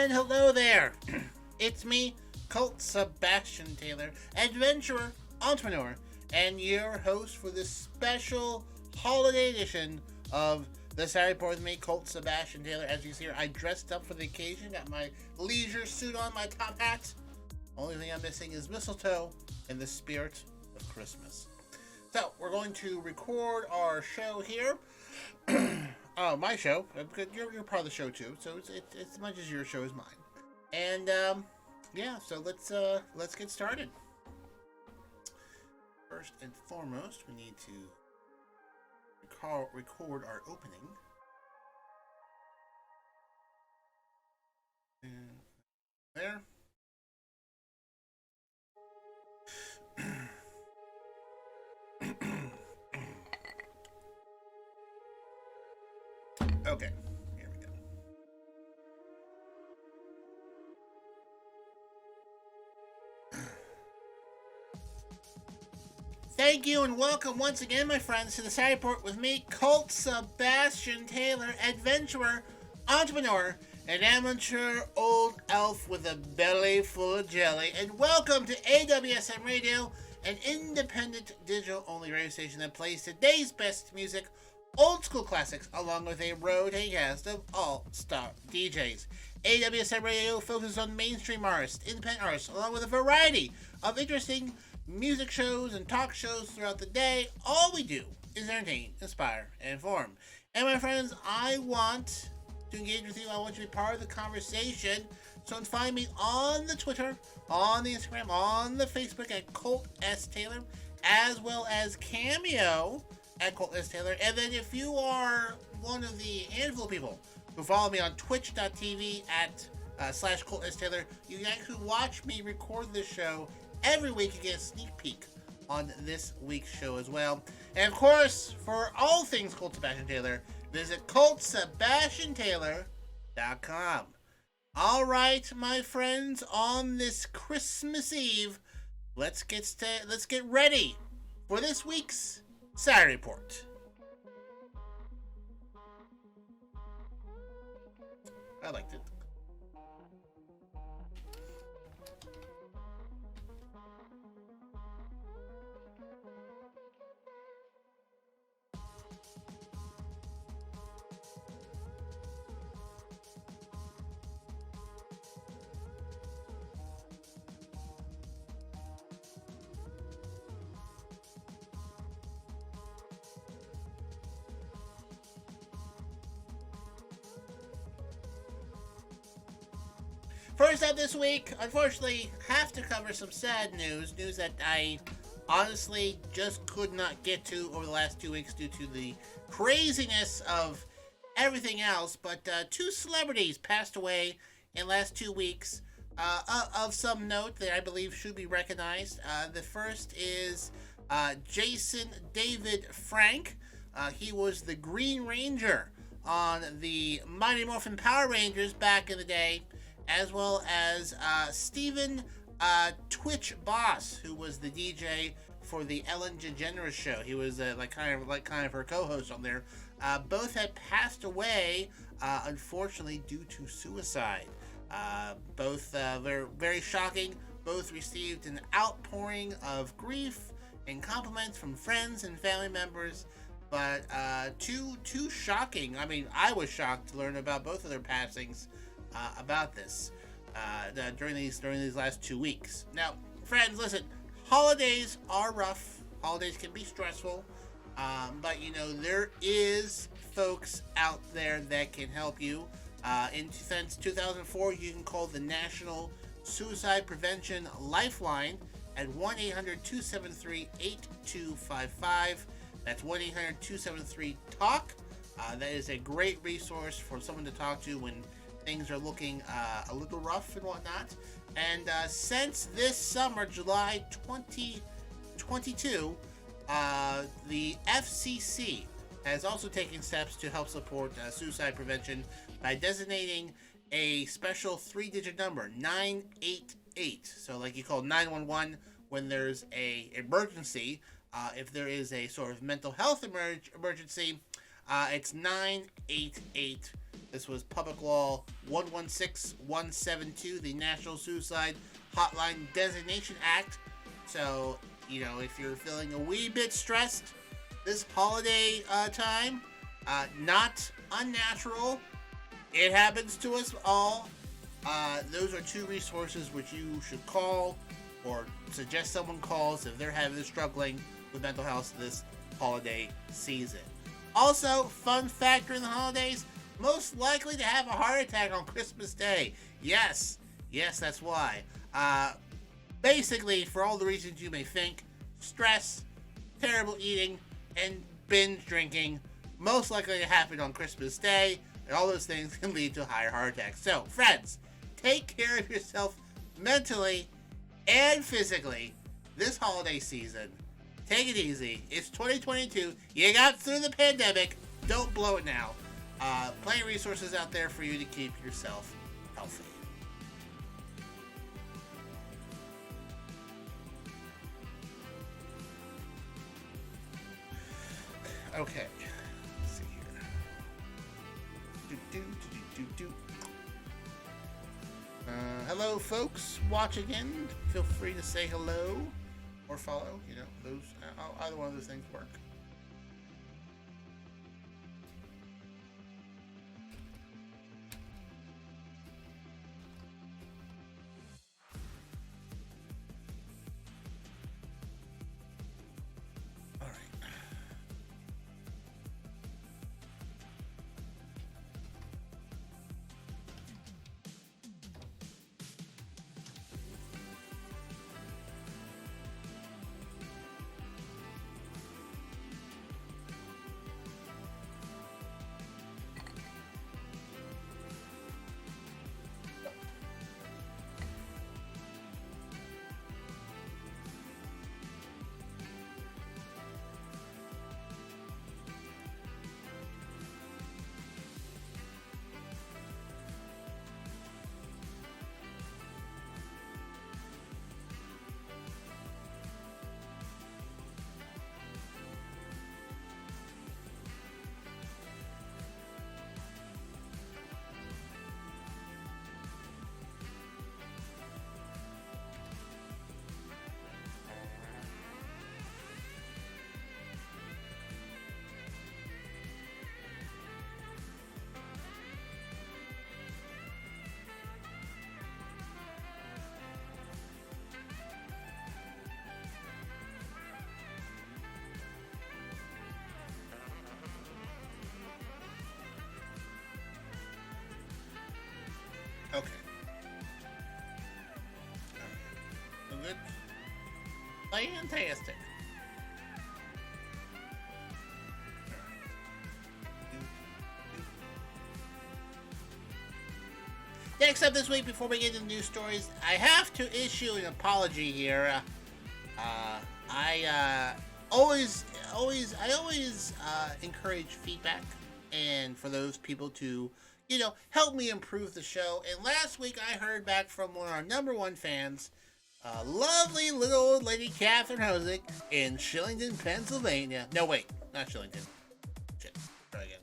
And hello there. It's me, Colt Sebastian Taylor, adventurer, entrepreneur, and your host for this special holiday edition of the Saturday Report with me, Colt Sebastian Taylor. As you see here, I dressed up for the occasion, got my leisure suit on, my top hat. Only thing I'm missing is mistletoe and the spirit of Christmas. So, we're going to record our show here. Oh, my show. You're part of the show too, so it's as much as your show as mine. And yeah, so let's get started. First and foremost, we need to record our opening. And there. Okay, here we go. Thank you and welcome once again, my friends, to the Saturday Report with me, Colt Sebastian Taylor, adventurer, entrepreneur, an amateur old elf with a belly full of jelly, and welcome to AWSM Radio, an independent digital-only radio station that plays today's best music, old school classics, along with a rotating cast of all-star DJs. AWSM Radio focuses on mainstream artists, independent artists, along with a variety of interesting music shows and talk shows throughout the day. All we do is entertain, inspire, and inform. And my friends, I want to engage with you. I want you to be part of the conversation. So find me on the Twitter, on the Instagram, on the Facebook at Colt S. Taylor, as well as Cameo at Colt S. Taylor. And then if you are one of the handful of people who follow me on twitch.tv at / Colt S. Taylor, you can actually watch me record this show every week. You get a sneak peek on this week's show as well. And of course, for all things Colt Sebastian Taylor, visit ColtSebastianTaylor.com. All right, my friends, on this Christmas Eve, let's get ready for this week's Saturday Report. I liked it. First up this week, unfortunately, have to cover some sad news that I honestly just could not get to over the last 2 weeks due to the craziness of everything else. But two celebrities passed away in the last 2 weeks of some note that I believe should be recognized. The first is Jason David Frank. He was the Green Ranger on the Mighty Morphin Power Rangers back in the day, as well as Stephen Twitch Boss, who was the DJ for the Ellen DeGeneres show. He was kind of her co-host on there. Both had passed away, unfortunately, due to suicide. Both very, very shocking. Both received an outpouring of grief and compliments from friends and family members. But too shocking. I mean, I was shocked to learn about both of their passings. About this during these last 2 weeks. Now, friends, listen, holidays are rough. Holidays can be stressful, but there is folks out there that can help you. Since 2004, you can call the National Suicide Prevention Lifeline at 1-800-273-8255. That's 1-800-273-TALK. That is a great resource for someone to talk to when things are looking a little rough and whatnot. And since this summer, July 2022, the FCC has also taken steps to help support suicide prevention by designating a special 3-digit number, 988. So like you call 911 when there's a emergency. If there is a sort of mental health emergency, It's 988. This was Public Law 116172, the National Suicide Hotline Designation Act. So, if you're feeling a wee bit stressed this holiday time, not unnatural. It happens to us all. Those are two resources which you should call or suggest someone calls if they're struggling with mental health this holiday season. Also, fun fact during the holidays, most likely to have a heart attack on Christmas Day. Yes, that's why. Basically, for all the reasons you may think, stress, terrible eating, and binge drinking, most likely to happen on Christmas Day, and all those things can lead to higher heart attacks. So, friends, take care of yourself mentally and physically this holiday season. Take it easy. It's 2022. You got through the pandemic. Don't blow it now. Plenty of resources out there for you to keep yourself healthy. Okay. Let's see here. Hello, folks watching in. Feel free to say hello or follow. Those either one of those things work. All right. Okay. So good. Fantastic. Next up this week, before we get into news stories, I have to issue an apology here. I always encourage feedback, and for those people to help me improve the show. And last week I heard back from one of our number one fans, lovely little old lady Catherine Hosick in Shillington, Pennsylvania. No, wait, not Shillington. Shit, try again.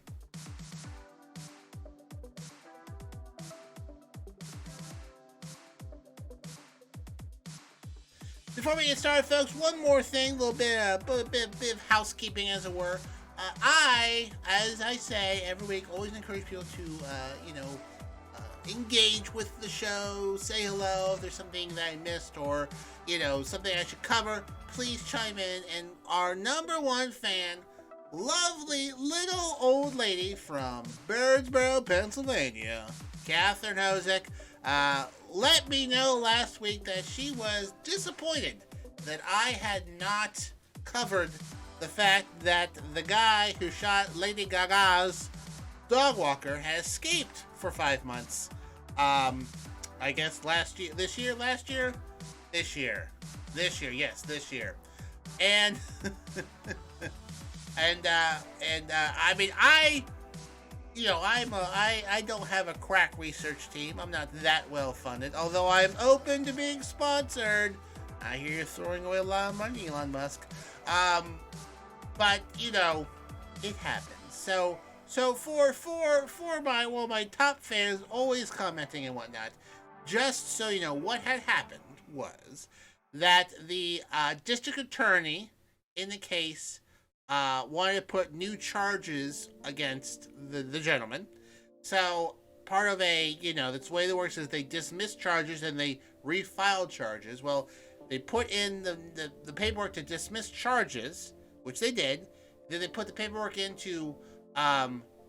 Before we get started, folks, one more thing, a little bit of housekeeping, as it were. As I say every week, always encourage people to, engage with the show, say hello if there's something that I missed or, something I should cover. Please chime in. And our number one fan, lovely little old lady from Birdsboro, Pennsylvania, Catherine Hosick, let me know last week that she was disappointed that I had not covered the fact that the guy who shot Lady Gaga's dog walker has escaped for 5 months. I guess last year, this year, yes, this year. And, I mean, I don't have a crack research team. I'm not that well funded, although I'm open to being sponsored. I hear you're throwing away a lot of money, Elon Musk. But, it happens. So for my top fans always commenting and whatnot, just so you know, what had happened was that the district attorney in the case wanted to put new charges against the gentleman. So part of that's the way it works is they dismiss charges and they refile charges. Well, they put in the paperwork to dismiss charges, which they did. Then they put the paperwork in to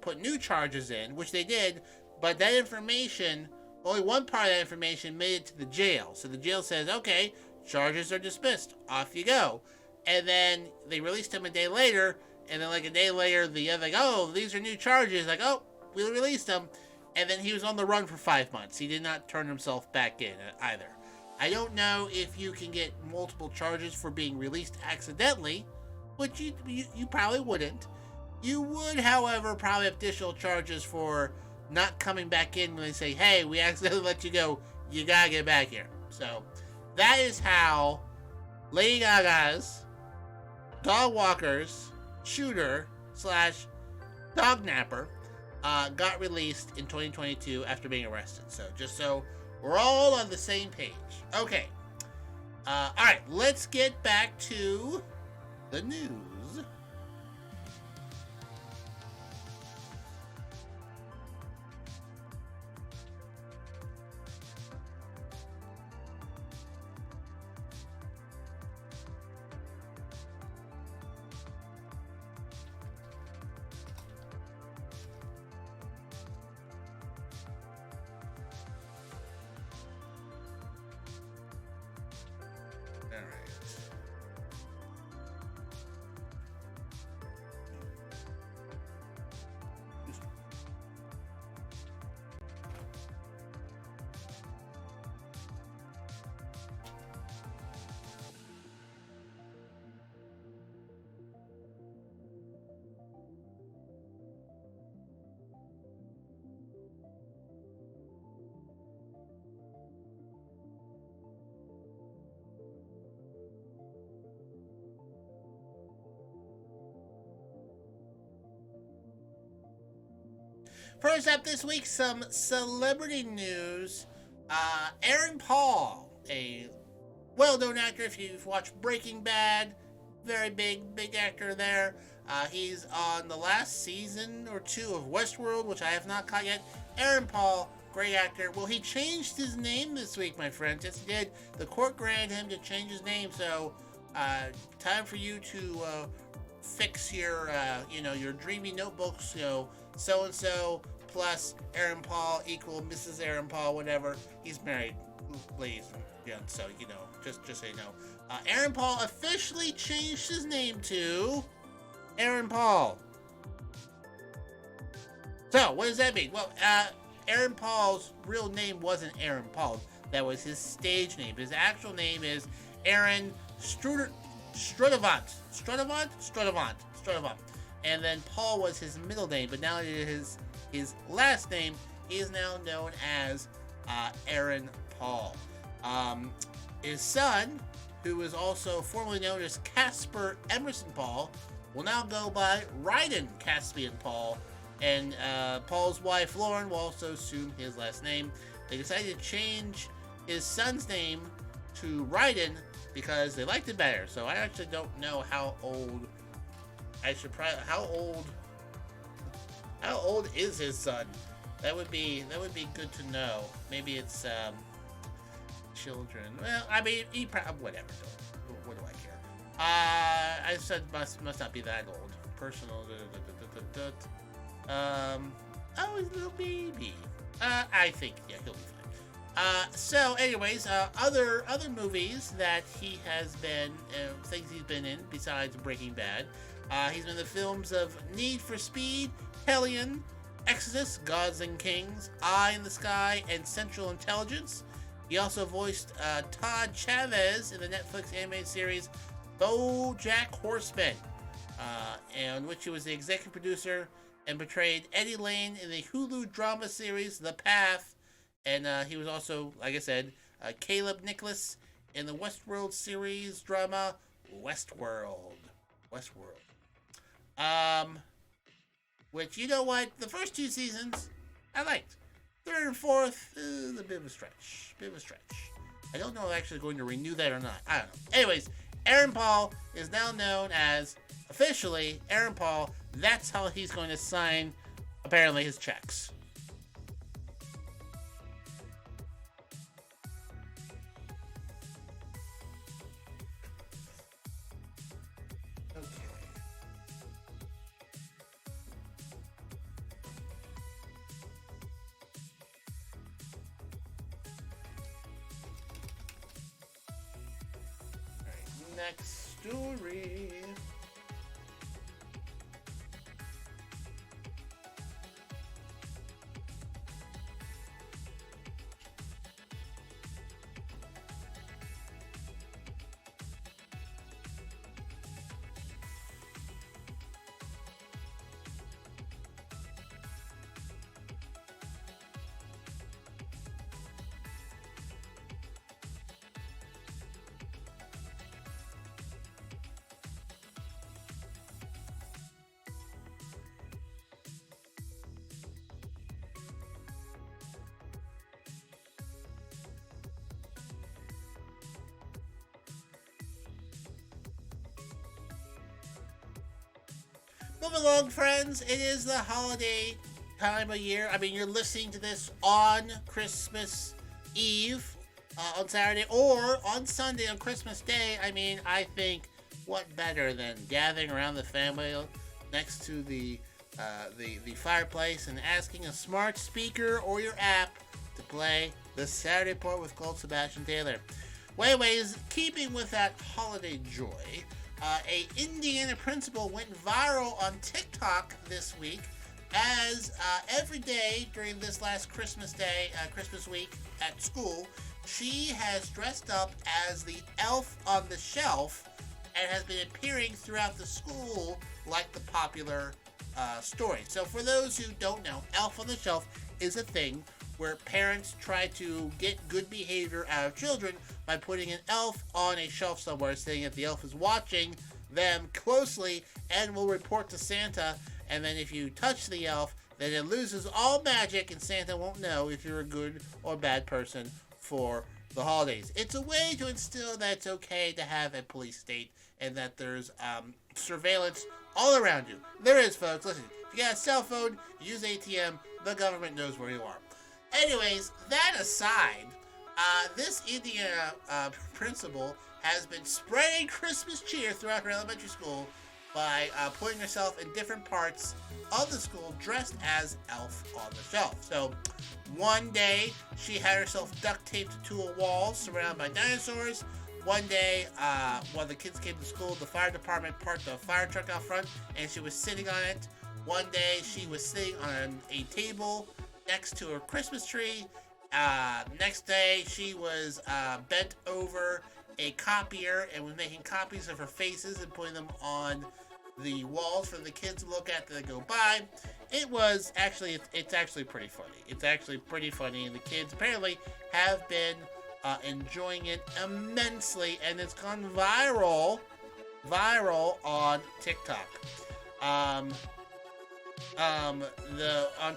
put new charges in, which they did. But that information, only one part of that information made it to the jail. So the jail says, okay, charges are dismissed. Off you go. And then they released him a day later. And then like a day later, the other like, oh, these are new charges. Like, oh, we released him. And then he was on the run for 5 months. He did not turn himself back in either. I don't know if you can get multiple charges for being released accidentally, which you probably wouldn't. You would, however, probably have additional charges for not coming back in when they say, hey, we accidentally let you go. You gotta get back here. So that is how Lady Gaga's dog walker's shooter slash dog napper got released in 2022 after being arrested. So just so we're all on the same page. Okay. All right, let's get back to the news. All right. First up this week, some celebrity news. Aaron Paul, a well-known actor. If you've watched Breaking Bad, very big actor there. He's on the last season or two of Westworld, which I have not caught yet. Aaron Paul, great actor. Well, he changed his name this week, my friends. Yes, he did. The court granted him to change his name, so time for you to fix your your dreamy notebooks. So and so plus Aaron Paul equal Mrs. Aaron Paul, whatever. He's married, ladies and gents, so just so you know. Aaron Paul officially changed his name to Aaron Paul. So what does that mean? Well, Aaron Paul's real name wasn't Aaron Paul. That was his stage name. His actual name is Aaron Strudavant. And then Paul was his middle name, but now it is his last name. He is now known as Aaron Paul. His son, who is also formerly known as Casper Emerson Paul, will now go by Ryden Caspian Paul, and Paul's wife Lauren will also assume his last name. They decided to change his son's name to Ryden because they liked it better. So I actually don't know how old. How old is his son? That would be good to know. Maybe it's children. Well, I mean, whatever. What do I care? I said must not be that old. Personal. Oh, he's a little baby. I think he'll be fine. So, anyways, other movies that he has been, things he's been in besides Breaking Bad. He's been in the films of Need for Speed, Hellion, Exodus, Gods and Kings, Eye in the Sky, and Central Intelligence. He also voiced Todd Chavez in the Netflix animated series BoJack Horseman, in which he was the executive producer and portrayed Eddie Lane in the Hulu drama series The Path. And he was also, like I said, Caleb Nicholas in the Westworld series drama Westworld. which, you know what, the first two seasons I liked. Third and fourth is a bit of a stretch. I don't know if I'm actually going to renew that or not. I don't know. Anyways, Aaron Paul is now known as, officially, Aaron Paul. That's how he's going to sign, apparently, his checks. Next story. Moving along, friends, it is the holiday time of year. I mean, you're listening to this on Christmas Eve, on Saturday, or on Sunday on Christmas Day. I mean, I think what better than gathering around the family next to the fireplace and asking a smart speaker or your app to play the Saturday Report with Colt Sebastian Taylor. Anyways, keeping with that holiday joy, a Indiana principal went viral on TikTok this week as every day during this last Christmas day, Christmas week at school, she has dressed up as the elf on the shelf and has been appearing throughout the school like the popular story. So for those who don't know, elf on the shelf is a thing where parents try to get good behavior out of children by putting an elf on a shelf somewhere, saying that the elf is watching them closely and will report to Santa, and then if you touch the elf, then it loses all magic and Santa won't know if you're a good or bad person for the holidays. It's a way to instill that it's okay to have a police state and that there's surveillance all around you. There is, folks. Listen, if you got a cell phone, use ATM, the government knows where you are. Anyways, that aside, this Indiana principal has been spreading Christmas cheer throughout her elementary school by putting herself in different parts of the school dressed as Elf on the Shelf. So, one day, she had herself duct taped to a wall surrounded by dinosaurs. One day, while the kids came to school, the fire department parked a fire truck out front, and she was sitting on it. One day, she was sitting on a table next to her Christmas tree. Next day, she was bent over a copier and was making copies of her faces and putting them on the walls for the kids to look at as they go by. It was actually, it's actually pretty funny. It's actually pretty funny, and the kids apparently have been enjoying it immensely, and it's gone viral on TikTok. On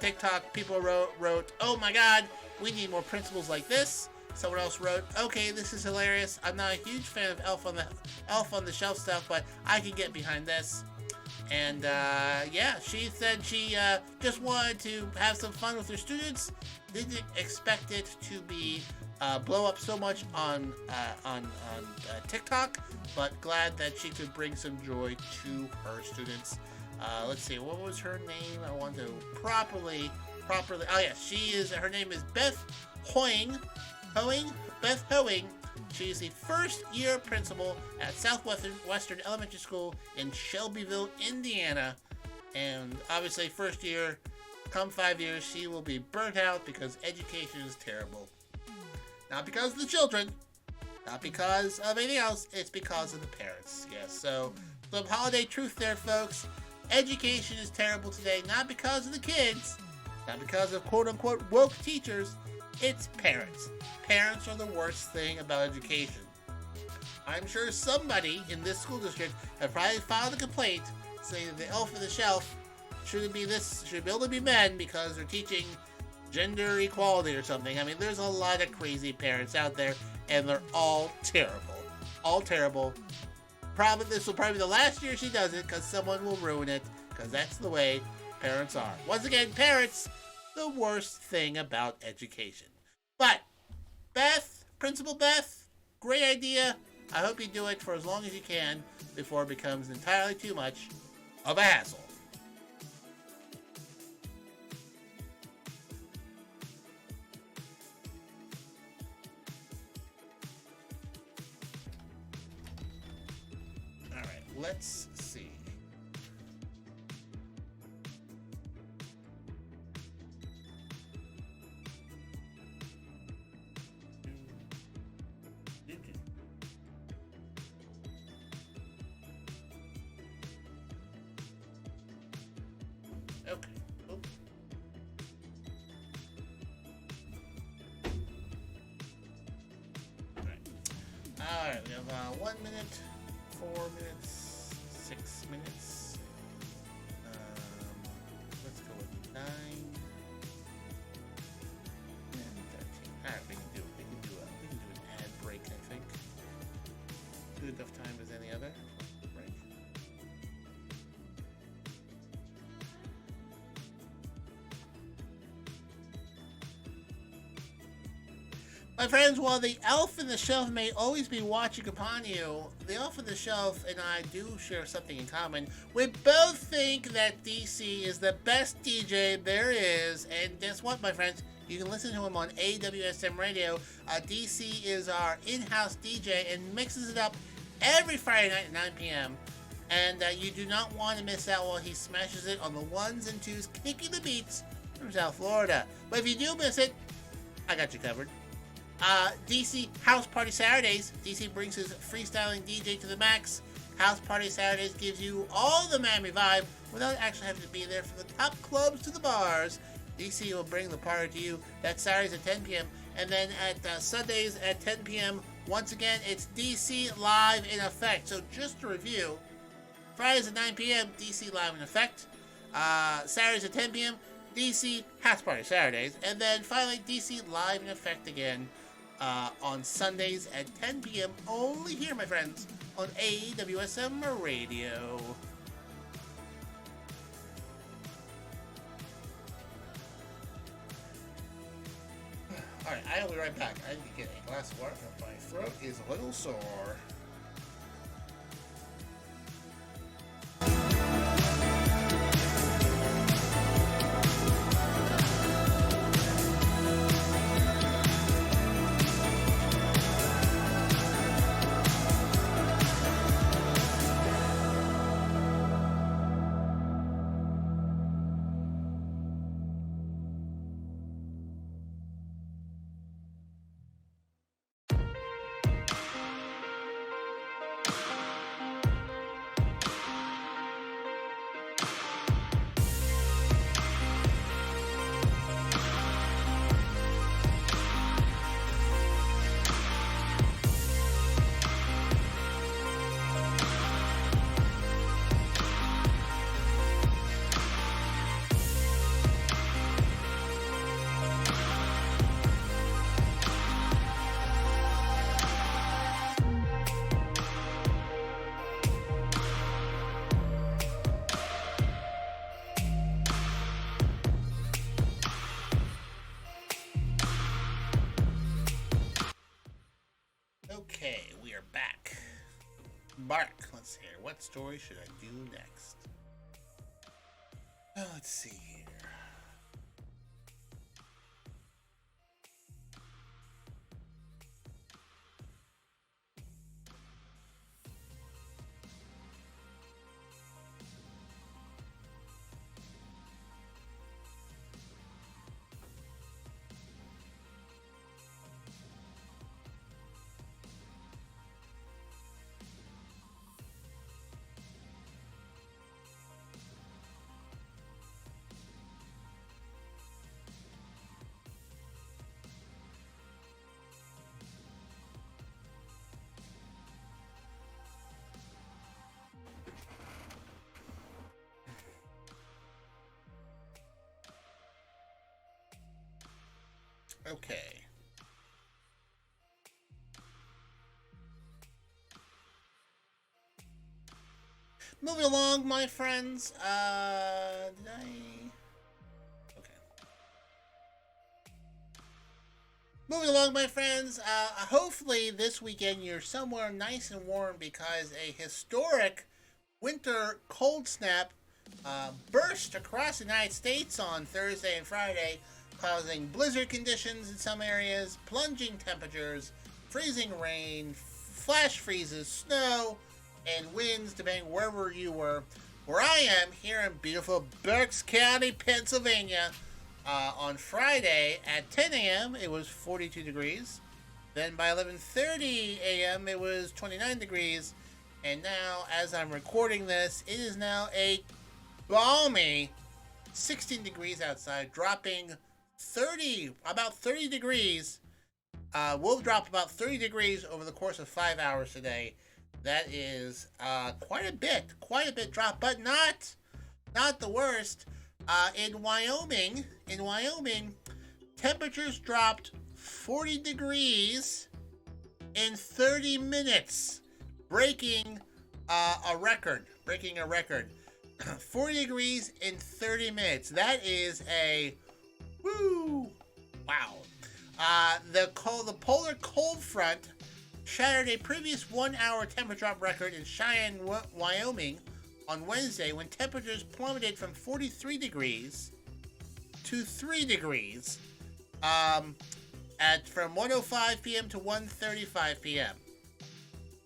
TikTok, people wrote, "Oh my God, we need more principals like this." Someone else wrote, "Okay, this is hilarious. I'm not a huge fan of Elf on the Shelf stuff, but I can get behind this." And yeah, she said she just wanted to have some fun with her students. Didn't expect it to be blow up so much on TikTok, but glad that she could bring some joy to her students. Let's see, what was her name? I want to properly. Oh yeah, her name is Beth Beth Hoeing. She's the first-year principal at Southwestern Elementary School in Shelbyville, Indiana. And obviously, first year, come 5 years, she will be burnt out because education is terrible. Not because of the children, not because of anything else, it's because of the parents. Yes, so some holiday truth there, folks. Education is terrible today, not because of the kids, not because of quote-unquote woke teachers, it's parents. Parents are the worst thing about education. I'm sure somebody in this school district have probably filed a complaint saying that the Elf on the Shelf should it be able to be men because they're teaching gender equality or something. I mean, there's a lot of crazy parents out there, and they're all terrible. All terrible. This will probably be the last year she does it because someone will ruin it, because that's the way parents are. Once again, parents, the worst thing about education. But, Principal Beth, great idea. I hope you do it for as long as you can before it becomes entirely too much of a hassle. Alright, let's see. Okay. Oop. Alright, we have 1 minute, 4 minutes, 6 minutes. Let's go with 9 and 13. Alright, we can do an ad break, I think. Good enough time as any other break. My friends, while the elf in the shelf may always be watching upon you, the elf in the shelf and I do share something in common. We both think that DC is the best DJ there is, and guess what, my friends? You can listen to him on AWSM Radio. DC is our in-house DJ and mixes it up every Friday night at 9 p.m. And you do not want to miss out while he smashes it on the ones and twos, kicking the beats from South Florida. But if you do miss it, I got you covered. DC House Party Saturdays. DC brings his freestyling DJ to the max. House Party Saturdays gives you all the Miami vibe without actually having to be there, from the top clubs to the bars. DC will bring the party to you. That's Saturdays at 10 p.m. And then at Sundays at 10 p.m., once again, it's DC Live in Effect. So just to review, Fridays at 9 p.m., DC Live in Effect. Saturdays at 10 p.m., DC House Party Saturdays. And then finally, DC Live in Effect again on Sundays at 10 p.m. only here, my friends, on AWSM Radio. Alright, I'll be right back. I need to get a glass of water because my throat is a little sore. Okay, we are back. Mark, let's hear. What story should I do next? Let's see here. Okay. Moving along, my friends. Did I? Okay. Moving along, my friends. Hopefully, this weekend you're somewhere nice and warm because a historic winter cold snap burst across the United States on Thursday and Friday, causing blizzard conditions in some areas, plunging temperatures, freezing rain, flash freezes, snow, and winds, depending wherever you were. Where I am, here in beautiful Berks County, Pennsylvania, on Friday at 10 a.m. it was 42 degrees. Then by 11:30 a.m. it was 29 degrees. And now, as I'm recording this, it is now a balmy 16 degrees outside, dropping about 30 degrees. We'll drop about 30 degrees over the course of 5 hours today. That is quite a bit drop, but not the worst. In Wyoming, temperatures dropped 40 degrees in 30 minutes, breaking a record. 40 degrees in 30 minutes. That is a woo! Wow. The polar cold front shattered a previous 1-hour temperature drop record in Cheyenne, Wyoming on Wednesday when temperatures plummeted from 43 degrees to 3 degrees from 1:05 p.m. to 1:35 p.m.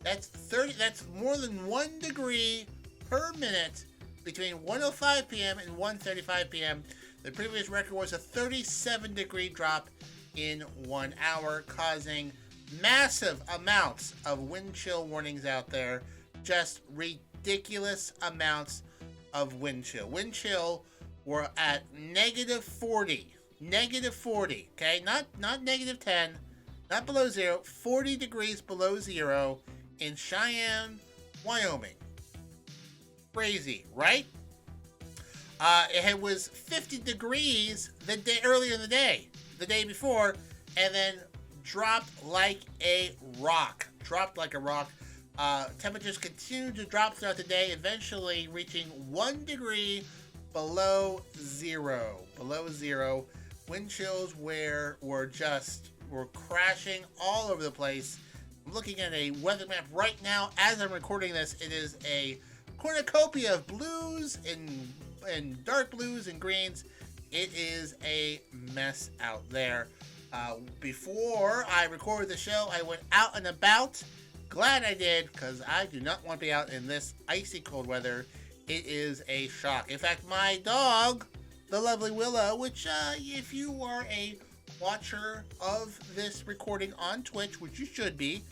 That's more than 1 degree per minute between 1:05 p.m. and 1:35 p.m. The previous record was a 37 degree drop in 1 hour, causing massive amounts of wind chill warnings out there. Just ridiculous amounts of wind chill. Wind chill were at negative 40. Negative 40, okay? Not negative 10, not below zero, 40 degrees below zero in Cheyenne, Wyoming. Crazy, right? It was 50 degrees earlier in the day before, and then dropped like a rock. Temperatures continued to drop throughout the day, eventually reaching 1 degree below zero. Wind chills were crashing all over the place. I'm looking at a weather map right now as I'm recording this. It is a cornucopia of blues and dark blues and greens. It is a mess out there. Before I recorded the show, I went out and about. Glad I did, because I do not want to be out in this icy cold weather. It is a shock. In fact, my dog, the lovely Willow, which if you are a watcher of this recording on Twitch, which you should be,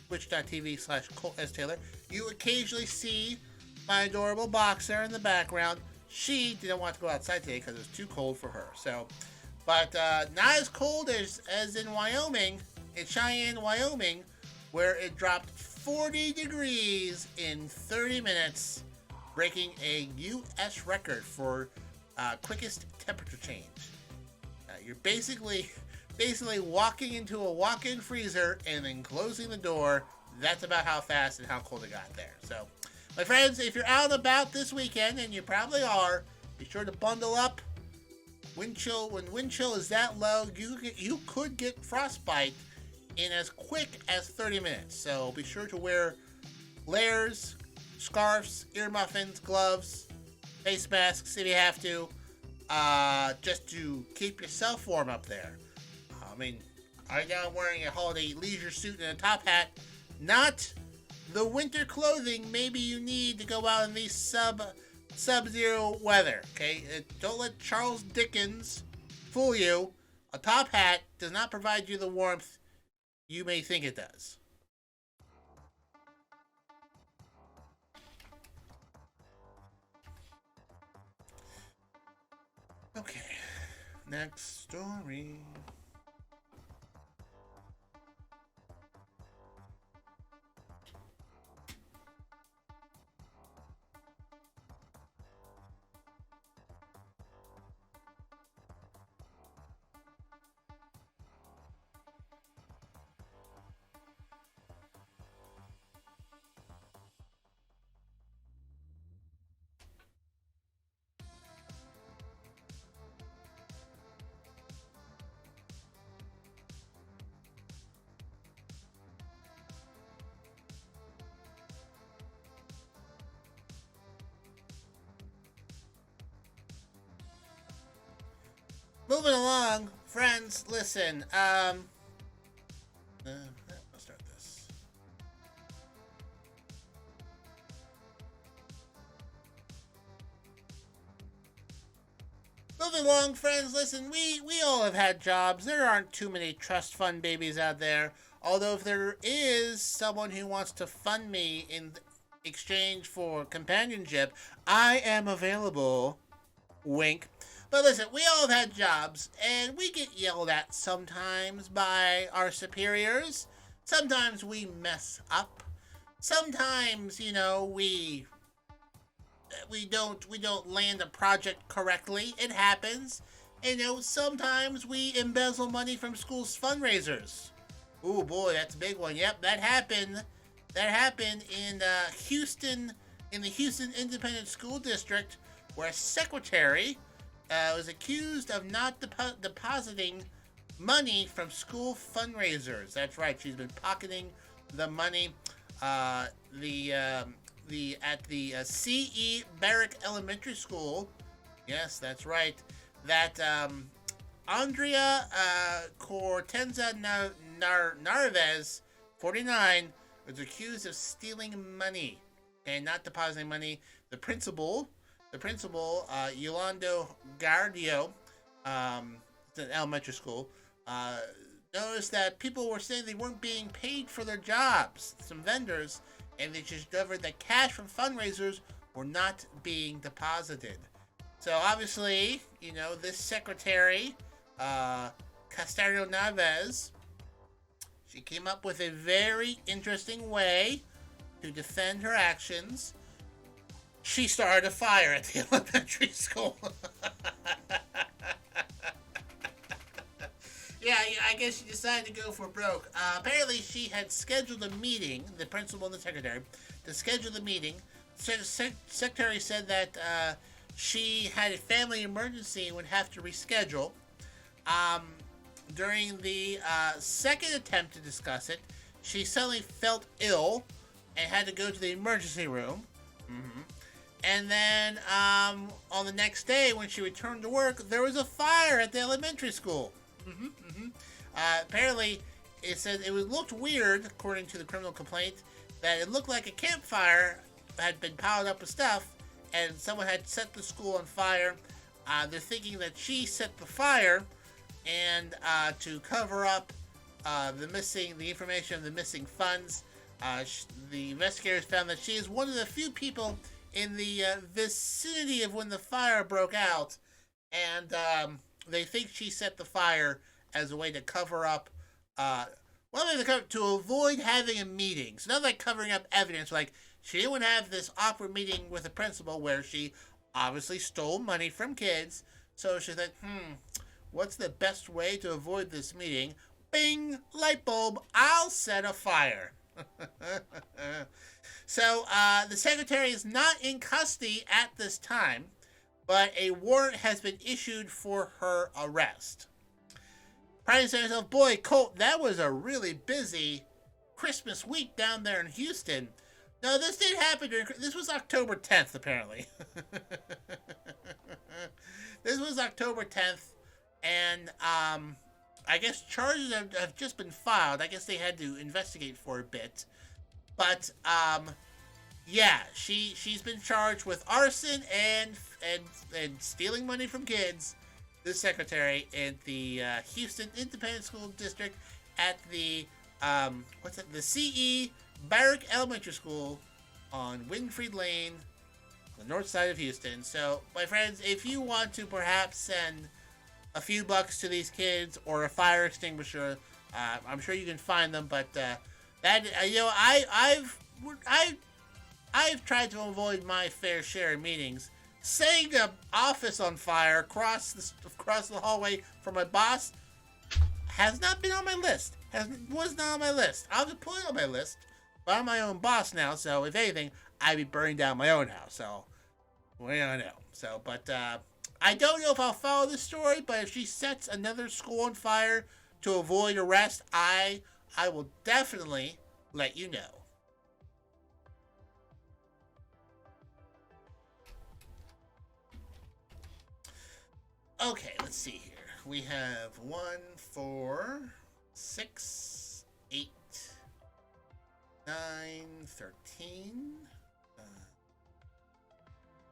twitch.tv/Colt S. Taylor, you occasionally see my adorable boxer in the background. She didn't want to go outside today because it was too cold for her. But not as cold as in Wyoming, in Cheyenne, Wyoming, where it dropped 40 degrees in 30 minutes, breaking a U.S. record for quickest temperature change. You're basically walking into a walk-in freezer and then closing the door. That's about how fast and how cold it got there. So, my friends, if you're out and about this weekend, and you probably are, be sure to bundle up. When wind chill is that low, you could get frostbite in as quick as 30 minutes. So be sure to wear layers, scarves, ear muffins, gloves, face masks if you have to, just to keep yourself warm up there. I mean, right now I'm wearing a holiday leisure suit and a top hat. Not the winter clothing maybe you need to go out in these sub-zero weather, okay? Don't let Charles Dickens fool you. A top hat does not provide you the warmth you may think it does. Okay, next story. Moving along, friends, listen. I'll start this. Moving along, friends, listen, we all have had jobs. There aren't too many trust fund babies out there. Although, if there is someone who wants to fund me in exchange for companionship, I am available. Wink. But listen, we all have had jobs, and we get yelled at sometimes by our superiors. Sometimes we mess up. Sometimes, we don't land a project correctly. It happens. And, sometimes we embezzle money from schools' fundraisers. Ooh boy, that's a big one. Yep, that happened. That happened in Houston, in the Houston Independent School District, where a secretary was accused of not depositing money from school fundraisers. That's right. She's been pocketing the money. At the C.E. Barrack Elementary School. Yes, that's right. That Andrea Cortenza Narvez, 49, was accused of stealing money and not depositing money. The principal, Yolando Gardio, it's an elementary school, noticed that people were saying they weren't being paid for their jobs, some vendors, and they discovered that cash from fundraisers were not being deposited. So obviously, this secretary, Castario Naves, she came up with a very interesting way to defend her actions. She started a fire at the elementary school. Yeah, I guess she decided to go for broke. Apparently, she had scheduled a meeting, the principal and the secretary, to schedule the meeting. Secretary said that she had a family emergency and would have to reschedule. During the second attempt to discuss it, she suddenly felt ill and had to go to the emergency room. Mm-hmm. And then on the next day, when she returned to work, there was a fire at the elementary school. Mm-hmm, mm-hmm. Apparently, it said it looked weird, according to the criminal complaint, that it looked like a campfire had been piled up with stuff, and someone had set the school on fire. They're thinking that she set the fire, and to cover up the information of the missing funds, the investigators found that she is one of the few people in the vicinity of when the fire broke out, and they think she set the fire as a way to cover up, to avoid having a meeting. So not like covering up evidence, like she didn't want to have this awkward meeting with the principal where she obviously stole money from kids. So she thought, what's the best way to avoid this meeting? Bing, light bulb, I'll set a fire. So the secretary is not in custody at this time, but a warrant has been issued for her arrest. Probably saying to yourself, boy, Colt, that was a really busy Christmas week down there in Houston. No, this did happen this was October 10th, apparently. This was October 10th, and I guess charges have just been filed. I guess they had to investigate for a bit. But, yeah, she's been charged with arson and stealing money from kids. The secretary at the Houston Independent School District at the the C.E. Barrack Elementary School on Winfried Lane, the north side of Houston. So, my friends, if you want to perhaps send a few bucks to these kids or a fire extinguisher, I'm sure you can find them. But I've tried to avoid my fair share of meetings. Setting the office on fire across the hallway from my boss has not been on my list. Was not on my list. I'll just put it on my list. But I'm my own boss now, so if anything, I'd be burning down my own house. So, we don't know. So, but I don't know if I'll follow this story. But if she sets another school on fire to avoid arrest, I will definitely let you know. Okay, let's see here. we have 1, 4, 6, 8, 9, 13,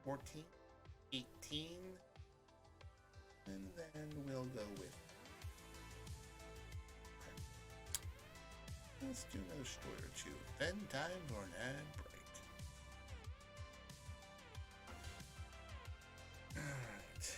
14, 18, and then we'll go with. Let's do another story or two. Then time for an ad break. Alright.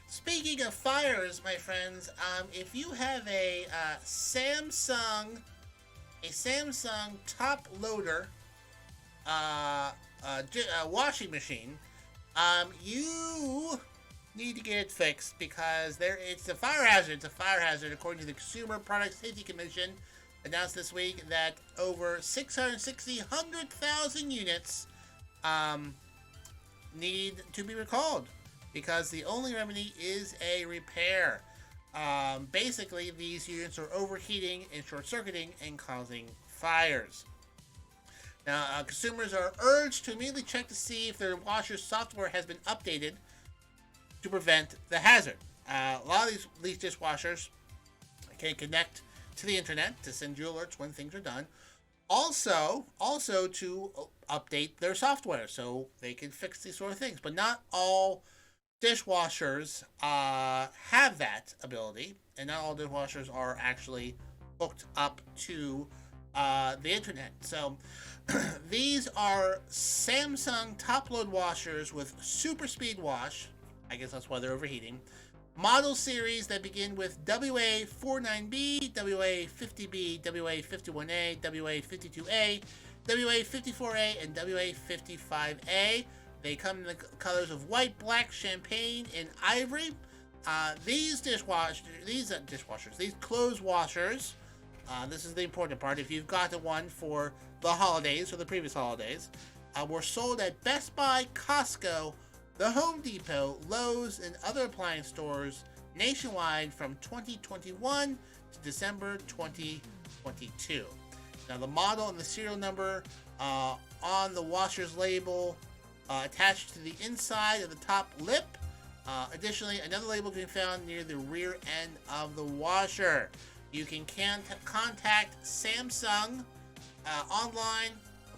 Speaking of fires, my friends, if you have a Samsung top loader washing machine, you need to get it fixed because it's a fire hazard. It's a fire hazard according to the Consumer Product Safety Commission. Announced this week that over 100,000 units need to be recalled because the only remedy is a repair. Basically, these units are overheating and short-circuiting and causing fires. Now, consumers are urged to immediately check to see if their washer software has been updated to prevent the hazard. A lot of these dishwashers can connect to the internet to send you alerts when things are done. Also to update their software so they can fix these sort of things. But not all dishwashers have that ability, and not all dishwashers are actually hooked up to the internet. So these are Samsung top-load washers with super speed wash. I guess that's why they're overheating. Model series that begin with WA49B, WA50B, WA51A, WA52A, WA54A, and WA55A. They come in the colors of white, black, champagne, and ivory. These clothes washers, this is the important part. If you've got the one for the holidays or the previous holidays, were sold at Best Buy, Costco, the Home Depot, Lowe's, and other appliance stores nationwide from 2021 to December 2022. Now, the model and the serial number on the washer's label attached to the inside of the top lip. Additionally, another label can be found near the rear end of the washer. You can contact Samsung online,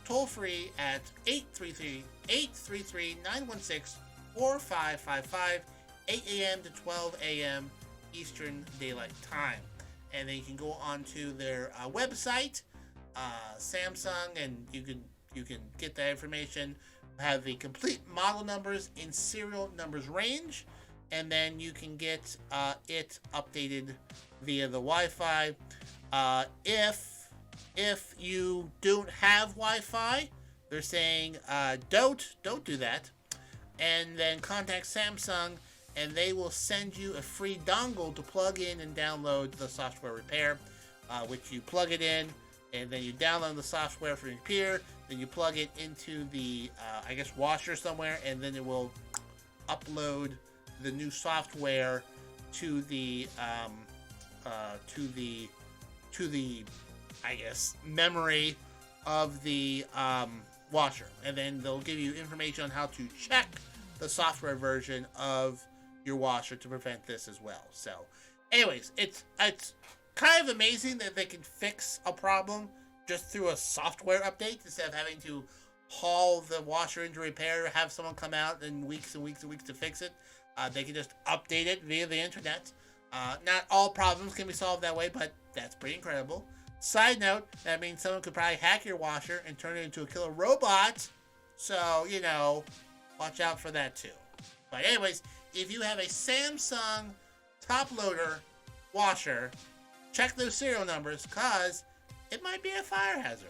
toll-free at 833-916-4555, 8 a.m. to 12 a.m. Eastern Daylight Time. And then you can go onto their website, Samsung, and you can get that information. Have the complete model numbers in serial numbers range, and then you can get it updated via the Wi-Fi. If you don't have Wi-Fi, they're saying don't do that, and then contact Samsung, and they will send you a free dongle to plug in and download the software repair, which you plug it in, and then you download the software for your computer. Then you plug it into the, washer somewhere, and then it will upload the new software to the memory of the washer, and then they'll give you information on how to check the software version of your washer to prevent this as well. So, anyways, it's kind of amazing that they can fix a problem just through a software update instead of having to haul the washer into repair, have someone come out in weeks and weeks and weeks to fix it. They can just update it via the internet. Not all problems can be solved that way, but that's pretty incredible. Side note, that means someone could probably hack your washer and turn it into a killer robot. So, watch out for that too. But anyways, if you have a Samsung top loader washer, check those serial numbers, because it might be a fire hazard.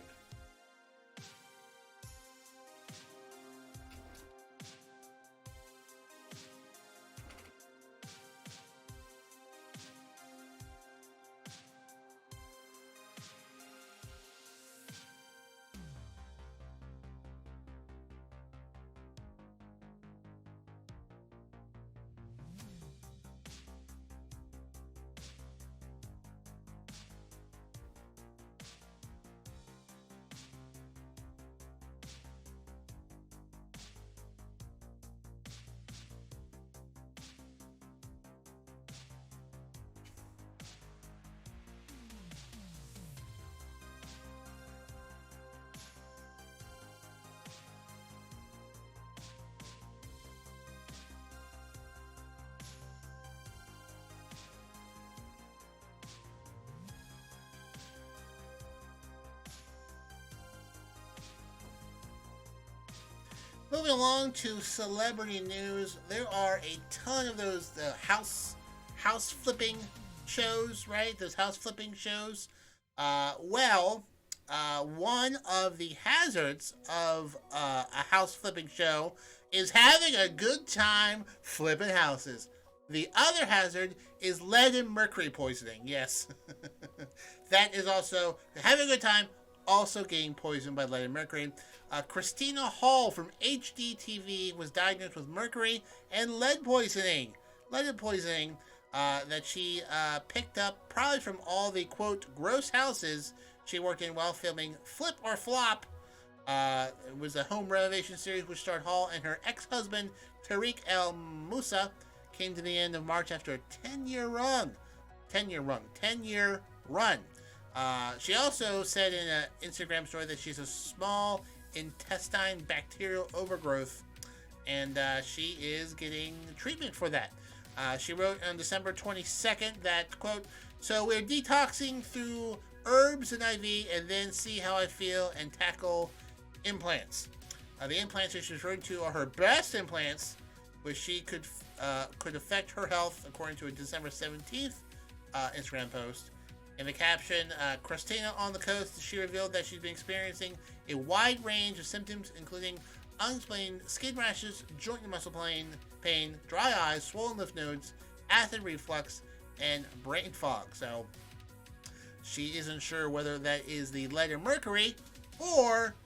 Moving along to celebrity news, there are a ton of those house flipping shows, right? Those house flipping shows. One of the hazards of a house flipping show is having a good time flipping houses. The other hazard is lead and mercury poisoning. Yes, that is also having a good time, also getting poisoned by lead and mercury. Christina Hall from HDTV was diagnosed with mercury and lead poisoning. That she picked up probably from all the, quote, gross houses she worked in while filming Flip or Flop. It was a home renovation series which starred Hall and her ex-husband, Tariq El Moussa, came to the end of March after a 10-year run. She also said in an Instagram story that she's a small intestine bacterial overgrowth, and she is getting treatment for that. She wrote on December 22nd that, quote, "So we're detoxing through herbs and IV and then see how I feel and tackle implants." The implants she's referring to are her breast implants, which she could affect her health, according to a December 17th Instagram post. In the caption, Christina on the coast, she revealed that she's been experiencing a wide range of symptoms, including unexplained skin rashes, joint and muscle pain, dry eyes, swollen lymph nodes, acid reflux, and brain fog. So she isn't sure whether that is the lead and mercury or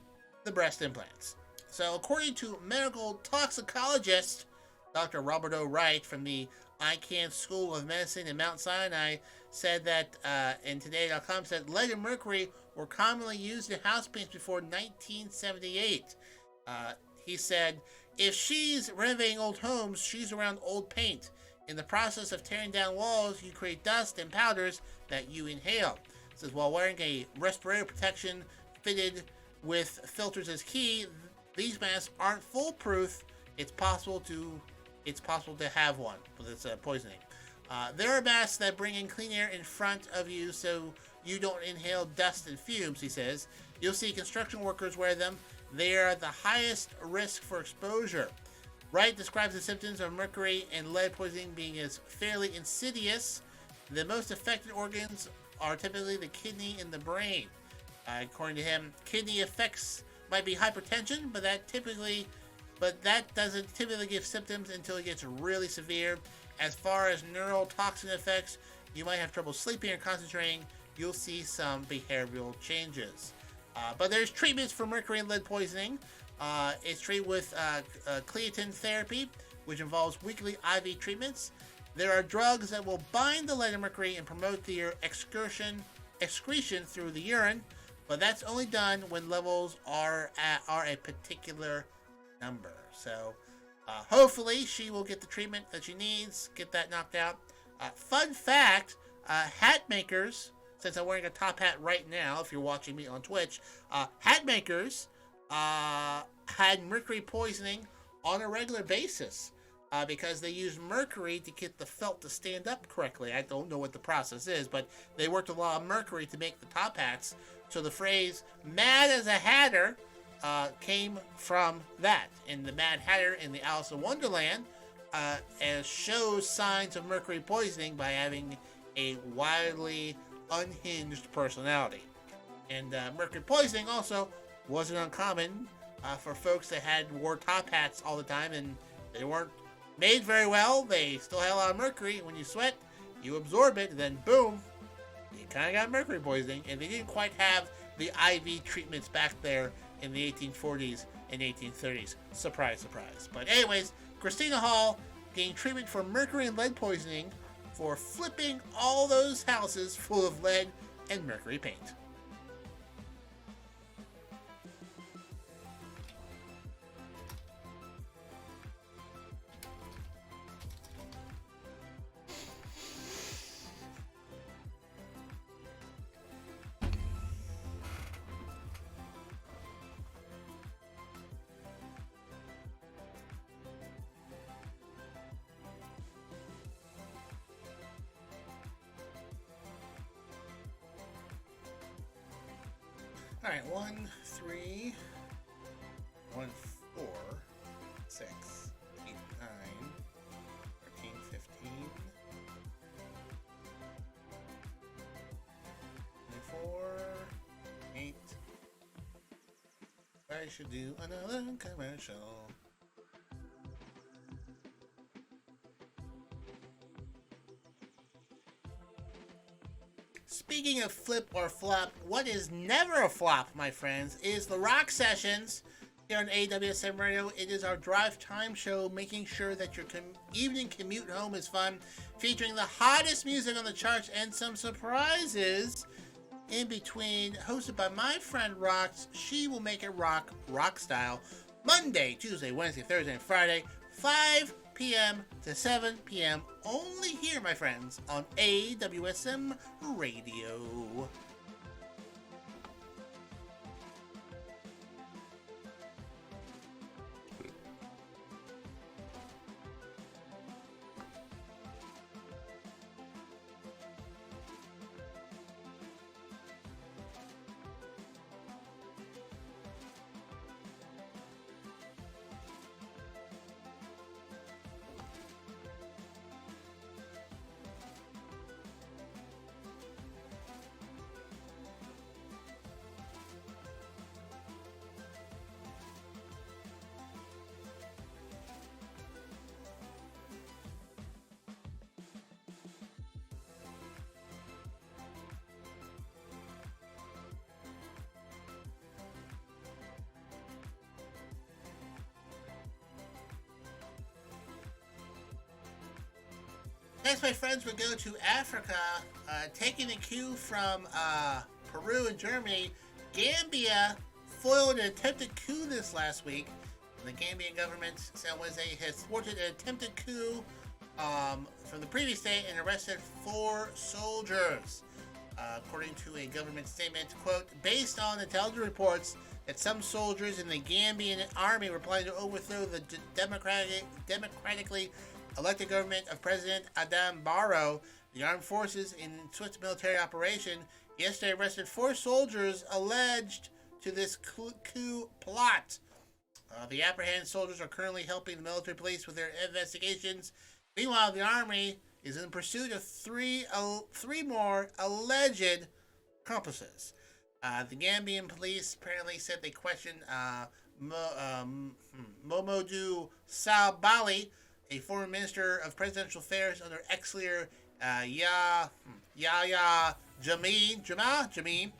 the breast implants. So according to medical toxicologist Dr. Robert O. Wright from the Icahn School of Medicine in Mount Sinai, said that in Today.com said lead and mercury were commonly used in house paints before 1978. He said, if she's renovating old homes, she's around old paint. In the process of tearing down walls, you create dust and powders that you inhale. It says, while wearing a respirator protection fitted with filters as key, these masks aren't foolproof. It's possible to have one, but it's poisoning. There are masks that bring in clean air in front of you so you don't inhale dust and fumes, he says. You'll see construction workers wear them. They are the highest risk for exposure. Wright describes the symptoms of mercury and lead poisoning being as fairly insidious. The most affected organs are typically the kidney and the brain. According to him, kidney effects might be hypertension, but that doesn't typically give symptoms until it gets really severe. As far as neurotoxin effects, you might have trouble sleeping or concentrating. You'll see some behavioral changes. But there's treatments for mercury and lead poisoning. It's treated with creatine therapy, which involves weekly IV treatments. There are drugs that will bind the lead and mercury and promote their excretion through the urine, but that's only done when levels are a particular number. So hopefully she will get the treatment that she needs, get that knocked out. Fun fact, hat makers, since I'm wearing a top hat right now, if you're watching me on Twitch, hat makers had mercury poisoning on a regular basis because they used mercury to get the felt to stand up correctly. I don't know what the process is, but they worked a lot of mercury to make the top hats. So the phrase "mad as a hatter" came from that. And the Mad Hatter in the Alice in Wonderland shows signs of mercury poisoning by having a wildly unhinged personality. And mercury poisoning also wasn't uncommon for folks that wore top hats all the time and they weren't made very well. They still had a lot of mercury. When you sweat, you absorb it, and then boom, you kind of got mercury poisoning. And they didn't quite have the IV treatments back there in the 1840s and 1830s. Surprise, surprise. But anyways, Christina Hall getting treatment for mercury and lead poisoning for flipping all those houses full of lead and mercury paint. All right, 1, 3, 1, 4, 6, 8, 9, 13, 15, 24, 8. I should do another commercial. Speaking of flip or flop, what is never a flop, my friends, is the Rock Sessions here on AWSM Radio. It is our drive time show, making sure that your evening commute home is fun, featuring the hottest music on the charts and some surprises in between. Hosted by my friend Rox, she will make it rock style, Monday, Tuesday, Wednesday, Thursday, and Friday, 5 p.m. to 7 p.m. only here, my friends, on AWSM Radio. Next, my friends, we go to Africa, taking the cue from Peru and Germany. Gambia foiled an attempted coup this last week. The Gambian government said has thwarted an attempted coup from the previous day and arrested 4 soldiers. According to a government statement, quote, based on intelligence reports that some soldiers in the Gambian army were planning to overthrow the democratically elected government of President Adam Barrow, the armed forces in swift military operation yesterday arrested 4 soldiers alleged to this coup plot. The apprehended soldiers are currently helping the military police with their investigations. Meanwhile, the army is in pursuit of three more alleged accomplices. The Gambian police apparently said they questioned Momodou Sabali, a former minister of presidential affairs under ex-leader Yahya Jammeh,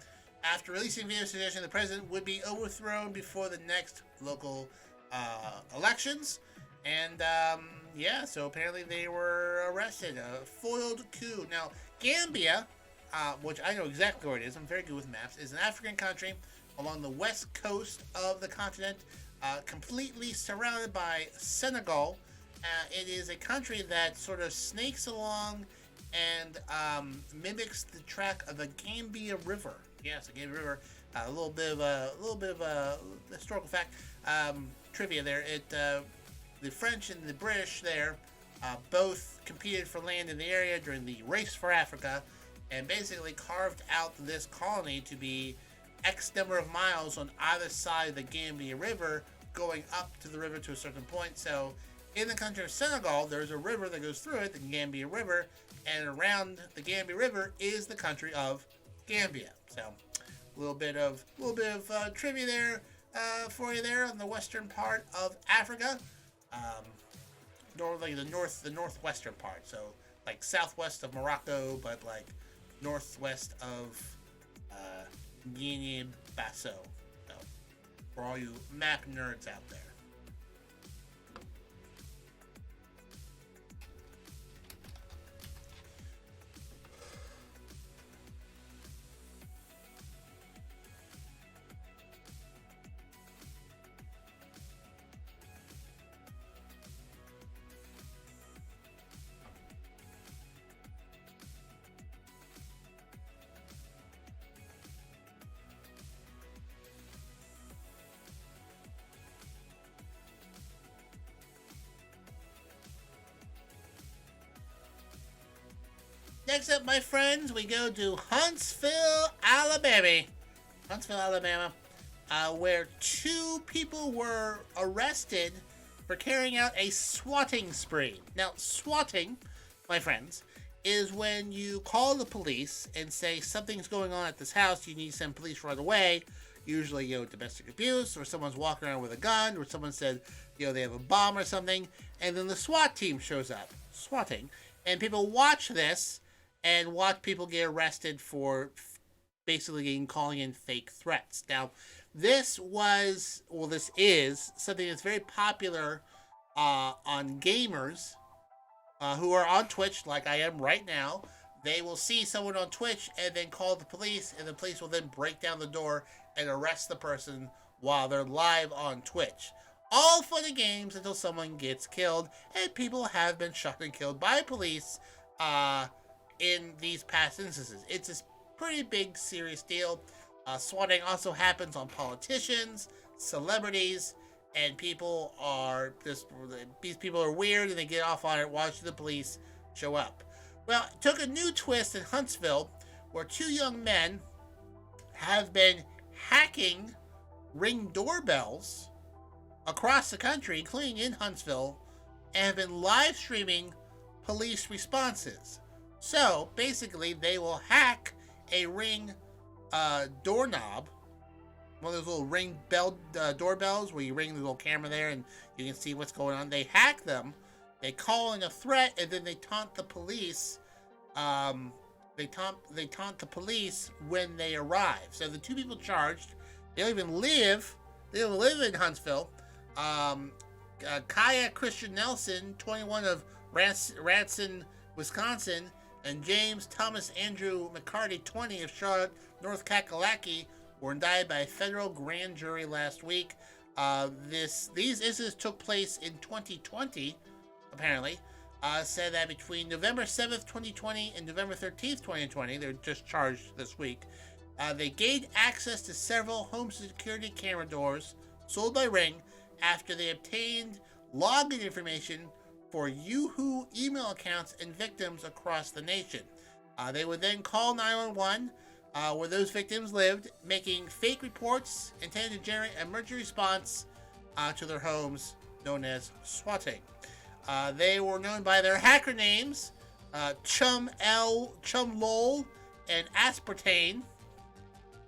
after releasing video suggesting the president would be overthrown before the next local elections. And so apparently they were arrested. A foiled coup. Now, Gambia, which I know exactly where it is, I'm very good with maps, is an African country along the west coast of the continent, completely surrounded by Senegal. It is a country that sort of snakes along and mimics the track of the Gambia River. Yes, the Gambia River. A little bit of a historical fact, trivia there. The French and the British there both competed for land in the area during the Race for Africa, and basically carved out this colony to be X number of miles on either side of the Gambia River, going up to the river to a certain point. So In the country of Senegal, there's a river that goes through it, the Gambia River, and around the Gambia River is the country of Gambia. So, a little bit of trivia there for you there on the western part of Africa, um, like the northwestern part. So, like southwest of Morocco, but like northwest of Guinea-Bissau. So, for all you map nerds out there. Next up, my friends, we go to Huntsville, Alabama. Huntsville, Alabama, where two people were arrested for carrying out a swatting spree. Now, swatting, my friends, is when you call the police and say something's going on at this house, you need to send police right away. Usually, domestic abuse, or someone's walking around with a gun, or someone said, they have a bomb or something, and then the SWAT team shows up, swatting, and people watch this and watch people get arrested for basically calling in fake threats. Now, this is something that's very popular on gamers who are on Twitch, like I am right now. They will see someone on Twitch and then call the police, and the police will then break down the door and arrest the person while they're live on Twitch. All for the games until someone gets killed, and people have been shot and killed by police in these past instances. It's a pretty big, serious deal. Swatting also happens on politicians, celebrities, and people are these people are weird and they get off on it watching the police show up. Well, it took a new twist in Huntsville, where two young men have been hacking Ring doorbells across the country, including in Huntsville, and have been live streaming police responses. So, basically, they will hack a Ring doorknob, one of those little Ring bell doorbells where you ring the little camera there and you can see what's going on. They hack them, they call in a threat, and then they taunt the police. They taunt the police when they arrive. So the two people charged, they don't even live in Huntsville. Kaya Christian Nelson, 21 of Ranson, Wisconsin, and James Thomas Andrew McCarty, 20 of Charlotte, North Kakalaki, were indicted by a federal grand jury last week. These incidents took place in 2020, apparently. Said that between November 7th, 2020 and November 13th, 2020, they're just charged this week, they gained access to several home security camera doors sold by Ring after they obtained login information for Yahoo email accounts and victims across the nation. They would then call 911 where those victims lived, making fake reports intended to generate an emergency response to their homes, known as swatting. They were known by their hacker names, Chum Lol, and Aspartame.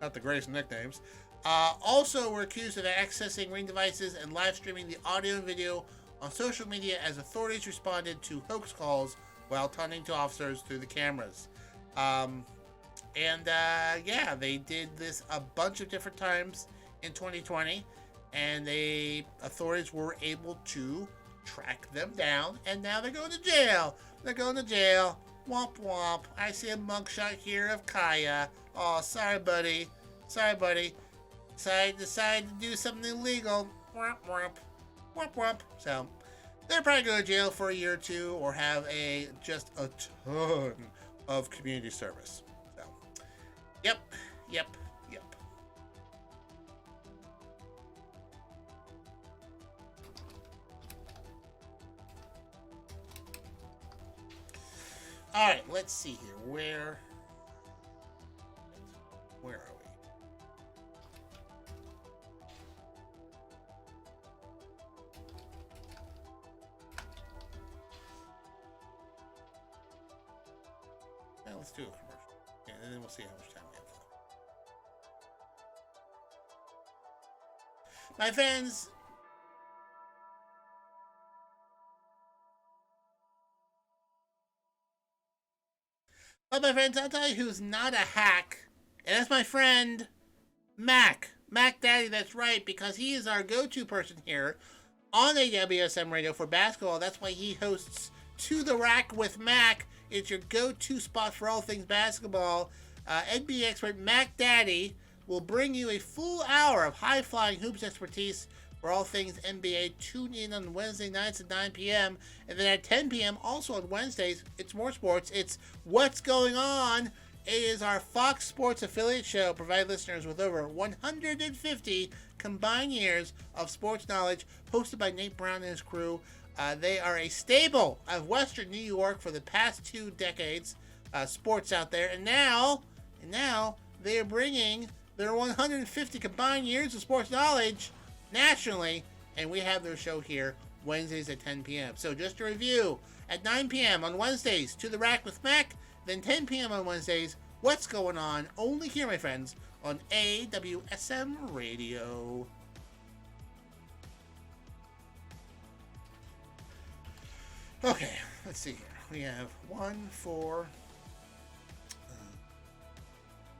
Not the greatest nicknames. Also were accused of accessing Ring devices and live streaming the audio and video on social media as authorities responded to hoax calls while taunting to officers through the cameras. They did this a bunch of different times in 2020, and authorities were able to track them down, and now they're going to jail. Womp womp. I see a mugshot here of Kaya. Oh, sorry, buddy. Decided to do something illegal. Womp womp. Womp womp. So, they're probably going to jail for a year or two, or have just a ton of community service. So, yep. All right, let's see here. Where are we? let's do a commercial. Yeah, and then we'll see how much time we have left. My friends, I'll tell you who's not a hack, and that's my friend Mac. Mac Daddy, that's right, because he is our go-to person here on AWSM Radio for basketball. That's why he hosts To the Rack with Mac. It's your go-to spot for all things basketball. NBA expert Mac Daddy will bring you a full hour of high-flying hoops expertise for all things NBA. Tune in on Wednesday nights at 9 p.m. And then at 10 p.m. also on Wednesdays, it's more sports. It's What's Going On. It is our Fox Sports affiliate show, providing listeners with over 150 combined years of sports knowledge, hosted by Nate Brown and his crew. They are a staple of Western New York for the past 2 decades, sports out there, and now they are bringing their 150 combined years of sports knowledge nationally, and we have their show here Wednesdays at 10 p.m. So just to review, at 9 p.m. on Wednesdays, To the Rack with Mac. Then 10 p.m. on Wednesdays, What's Going On? Only here, my friends, on AWSM Radio. Okay, let's see here. We have 1, 4,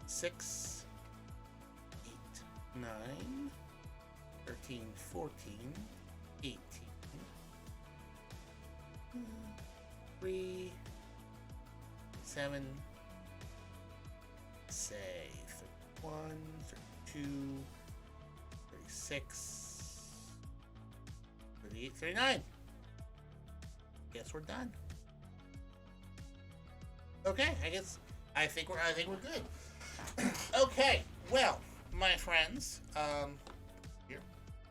6, 8, 9, 13, 14, 18, 3, 7, say 31, 32, 36, 38, 39. Guess we're done. Okay, I think we're good. Okay, well, my friends, here,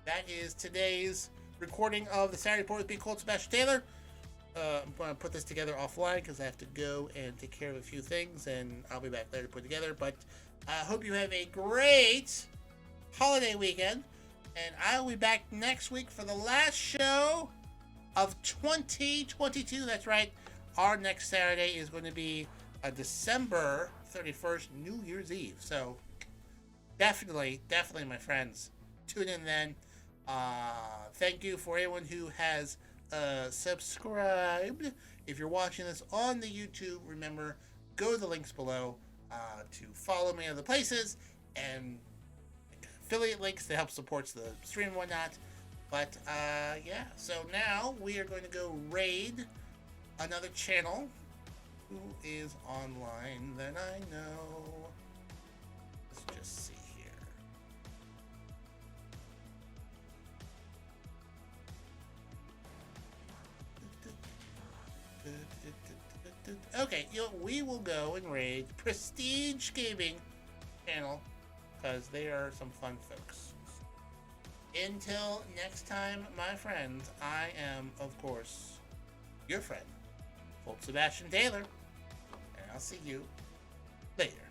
that is today's recording of the Saturday Report with me, Colt Sebastian Taylor. I'm going to put this together offline because I have to go and take care of a few things, and I'll be back later to put it together. But I hope you have a great holiday weekend, and I will be back next week for the last show of 2022. That's right. Our next Saturday is going to be December 31st, New Year's Eve. So definitely, my friends, tune in then. Thank you for anyone who has subscribed. If you're watching this on the YouTube, remember, go to the links below to follow me other places and affiliate links to help support the stream and whatnot. But yeah, so now we are going to go raid another channel who is online that I know. Let's just see here. Okay, we will go and raid Prestige Gaming channel because they are some fun folks. Until next time, my friends, I am, of course, your friend, Colt Sebastian Taylor, and I'll see you later.